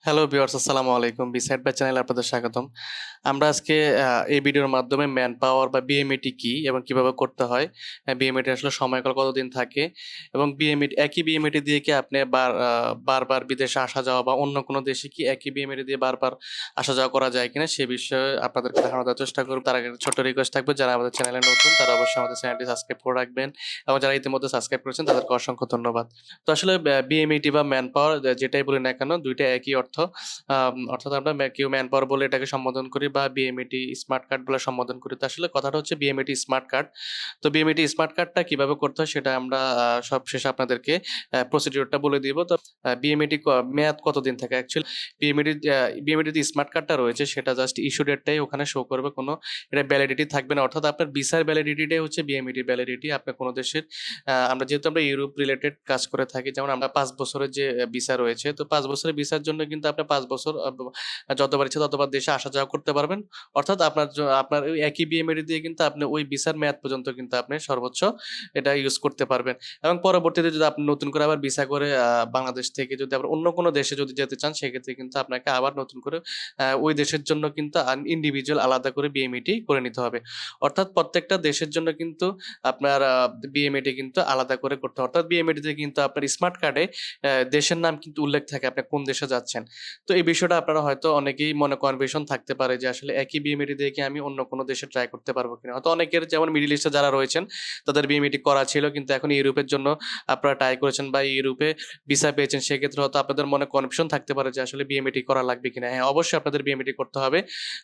Hello viewers, আসসালামু আলাইকুম। Beside by চ্যানেলে আপনাদের স্বাগতম। আমরা আজকে এই ভিডিওর মাধ্যমে ম্যান পাওয়ার বা বিএমইটি কি এবং কিভাবে করতে হয়, বিএমইটি আসলে সময়কাল কতদিন থাকে এবং বিএমইটি একই বিএমইটি দিয়ে কি আপনি বারবার বিদেশে আসা যাওয়া বা অন্য কোনো দেশে কি একই বিএমইটি দিয়ে বারবার আসা যাওয়া করা যায় কিনা সে বিষয়ে আপনাদেরকে ধারণা দেওয়ার চেষ্টা করব। তার আগে একটা ছোট্ট রিকোয়েস্ট থাকবে, যারা আমাদের চ্যানেলে নতুন তারা অবশ্যই আমাদের চ্যানেলটি সাবস্ক্রাইব করে রাখবেন এবং যারা ইতিমধ্যে সাবস্ক্রাইব করেছেন তাদেরকে অসংখ্য ধন্যবাদ। তো আসলে বিএমইটি বা ম্যান পাওয়ার যেটাই বলি না কেন, দুইটা একই অর্থ। অর্থাৎ আমরা কেউ ম্যান পাওয়ার বলে এটাকে সম্বোধন করি বা বিএমইটি স্মার্ট কার্ড বলে সম্বোধন করি। তো আসলে কথাটা হচ্ছে বিএমইটি স্মার্ট কার্ড। তো বিএমইটি স্মার্ট কার্ডটা কিভাবে করতে হয় সেটা আমরা সবশেষে আপনাদেরকে প্রসিডিউরটা বলে দিব। তো বিএমইটি মেয়াদ কতদিন থাকে অ্যাকচুয়ালি বিএমইটি যে স্মার্ট কার্ডটা রয়েছে সেটা জাস্ট ইস্যু ডেটটাই ওখানে শো করবে, কোনো এটা ভ্যালিডিটি থাকবে না। অর্থাৎ আপনার ভিসার ভ্যালিডিটিটাই হচ্ছে বিএমইটি ভ্যালিডিটি। আপনার কোনো দেশের আমরা যেহেতু আমরা ইউরোপ রিলেটেড কাজ করে থাকি, যেমন আমরা ৫ বছরের যে ভিসা রয়েছে, তো ৫ বছরের ভিসার জন্য কিন্তু আপনি ৫ বছর যতবার ইচ্ছা ততবার দেশে আসা যাওয়া করতে পারবেন। অর্থাৎ আপনার ওই একই বিএমইডি দিয়ে কিন্তু আপনি ওই ভিসার মেয়াদ পর্যন্ত কিন্তু আপনি সর্বোচ্চ এটা ইউজ করতে পারবেন। এবং পরবর্তীতে যদি আপনি নতুন করে আবার ভিসা করে বাংলাদেশ থেকে যদি আবার অন্য কোনো দেশে যদি যেতে চান, সেক্ষেত্রে কিন্তু আপনাকে আবার নতুন করে ওই দেশের জন্য কিন্তু ইন্ডিভিজুয়াল আলাদা করে বিএমইটি করে নিতে হবে। অর্থাৎ প্রত্যেকটা দেশের জন্য কিন্তু আপনার বিএমইটি কিন্তু আলাদা করে করতে হবে। অর্থাৎ বিএমইটিতে কিন্তু আপনার স্মার্ট কার্ডে দেশের নাম কিন্তু উল্লেখ থাকে আপনি কোন দেশে যাচ্ছেন। তো এই বিষয়টা আপনারা হয়তো অনেকেই মনে কনফিউশন থাকতে পারে যে আসলে একই বিএমইটি দিয়ে কি আমি অন্য কোনো দেশে ট্রাই করতে পারবো কিনা। হয়তো অনেকের, যেমন মিডল ইস্টে যারা রয়েছেন তাদের বিএমইটি করা ছিল কিন্তু এখন ইউরোপের জন্য আপনারা ট্রাই করেছেন বা ইউরোপে ভিসা পেয়েছেন, সেক্ষেত্রে হয়তো আপনাদের মনে কনফিউশন থাকতে পারে যে আসলে বিএমইটি করা লাগবে কিনা। হ্যাঁ, অবশ্যই আপনাদের বিএমইটি করতে হবে।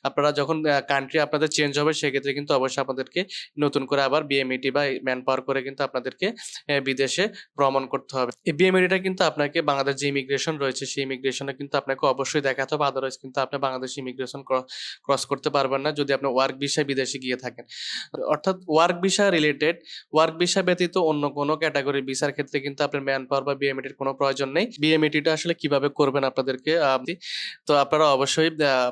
আপনারা যখন কান্ট্রি আপনাদের চেঞ্জ হবে সেক্ষেত্রে কিন্তু অবশ্যই আপনাদেরকে নতুন করে আবার বিএমইটি বা ম্যান পাওয়ার করে কিন্তু আপনাদেরকে বিদেশে ভ্রমণ করতে হবে। এই বিএমইডিটা কিন্তু আপনাকে বাংলাদেশ যে ইমিগ্রেশন রয়েছে সেই ইমিগ্রেশনে কিন্তু আপনাকে অবশ্যই দেখাতে হবে, আদারওয়াইজ কিন্তু আপনি বাংলাদেশ ইমিগ্রেশন ক্রস করতে পারবেন না যদি আপনি ওয়ার্ক ভিসায় বিদেশে গিয়ে থাকেন। অর্থাৎ ওয়ার্ক ভিসা ব্যতীত অন্য কোনো ক্যাটাগরি ভিসার ক্ষেত্রে কিন্তু আপনার ম্যান পাওয়ার বা বিএমইডির কোনো প্রয়োজন নেই। বিএমইডিটা আসলে কিভাবে করবেন আপনাদেরকে তো আপনারা অবশ্যই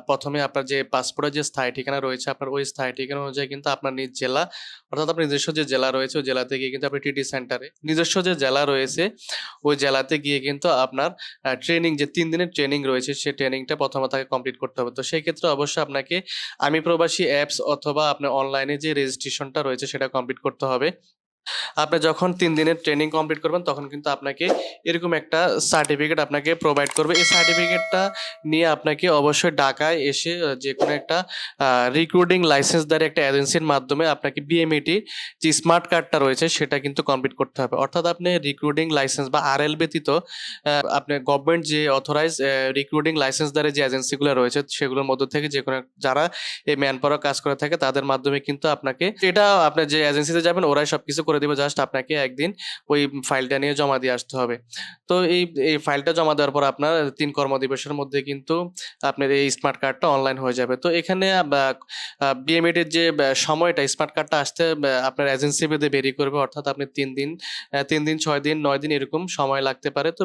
প্রথমে আপনার যে পাসপোর্টের যে স্থায়ী ঠিকানা রয়েছে, আপনার ওই স্থায়ী ঠিকানা অনুযায়ী কিন্তু আপনার নিজ জেলা, অর্থাৎ আপনার নিজস্ব যে জেলা রয়েছে ওই জেলাতে গিয়ে কিন্তু আপনি টিটি সেন্টারে নিজস্ব যে জেলা রয়েছে ওই জেলাতে গিয়ে কিন্তু আপনার ট্রেনিং, যে ৩ দিনের ট্রেনিং রয়েছে সেই ট্রেনিংটা প্রথমে তাকে কমপ্লিট করতে হবে। তো সেই ক্ষেত্রে অবশ্যই আপনাকে আমি প্রবাসী অ্যাপস অথবা আপনার অনলাইনে যে রেজিস্ট্রেশনটা রয়েছে সেটা কমপ্লিট করতে হবে। আপনি যখন ৩ দিনের ট্রেনিং কমপ্লিট করবেন তখন কিন্তু আপনাকে এরকম একটা সার্টিফিকেট আপনাকে প্রোভাইড করবে। এই সার্টিফিকেটটা নিয়ে আপনাকে অবশ্যই ঢাকায় এসে যেকোনো একটা রিক্রুটিং লাইসেন্সধারী একটা এজেন্সির মাধ্যমে আপনাকে বিএমইটি যে স্মার্ট কার্ডটা রয়েছে সেটা কিন্তু কমপ্লিট করতে হবে। অর্থাৎ আপনি রিক্রুটিং লাইসেন্স বা আরএল ব্যতীত আপনি গভর্নমেন্ট যে অথরাইজ রিক্রুটিং লাইসেন্সধারী যে এজেন্সিগুলো রয়েছে সেগুলোর মধ্য থেকে যেকোনো যারা এই ম্যান পাওয়ার কাজ করে থাকে তাদের মাধ্যমে কিন্তু আপনাকে এটা, আপনার যে এজেন্সিতে যাবেন ওরাই সবকিছু করে দিবে, জাস্ট আপনাকে একদিন ওই ফাইলটা নিয়ে জমা দিয়ে আসতে হবে। তো এই ফাইলটা জমা দেওয়ার পর আপনার ৩ কর্মদিবসের মধ্যে কিন্তু আপনার এই স্মার্ট কার্ডটা অনলাইন হয়ে যাবে। তো এখানে বিএমইডির যে সময়টা স্মার্ট কার্ডটা আসতে আপনার এজেন্সি ভেদে ভেরি করবে। অর্থাৎ আপনি ৩ দিন ৬ দিন ৯ দিন এরকম সময় লাগতে পারে। তো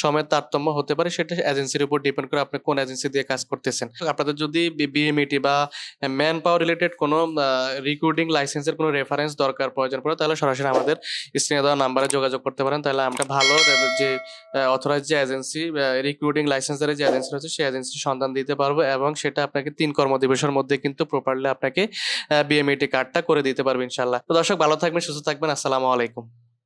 সময়ের তারতম্য হতে পারে, সেটা এজেন্সির উপর ডিপেন্ড করে আপনি কোন এজেন্সি দিয়ে কাজ করতেছেন। আপনাদের যদি বিএমইটি বা ম্যান পাওয়ার রিলেটেড কোনো রিক্রুটিং লাইসেন্সের কোনো রেফারেন্স দরকার প্রয়োজন পড়ে তাহলে সরাসরি আমাদের স্ক্রিনে দেওয়া নাম্বারে যোগাযোগ করতে পারেন। তাহলে আমরা ভালো যে অথরাইজ যে এজেন্সি রিক্রুটিং লাইসেন্সের যে এজেন্সি রয়েছে সেই এজেন্সির সন্ধান দিতে পারবো এবং সেটা আপনাকে ৩ কর্মদিবসের মধ্যে কিন্তু প্রপারলি আপনাকে বিএমইটি কার্ডটা করে দিতে পারবে ইনশাআল্লাহ। তো দর্শক, ভালো থাকবেন, সুস্থ থাকবেন। আসসালামু আলাইকুম।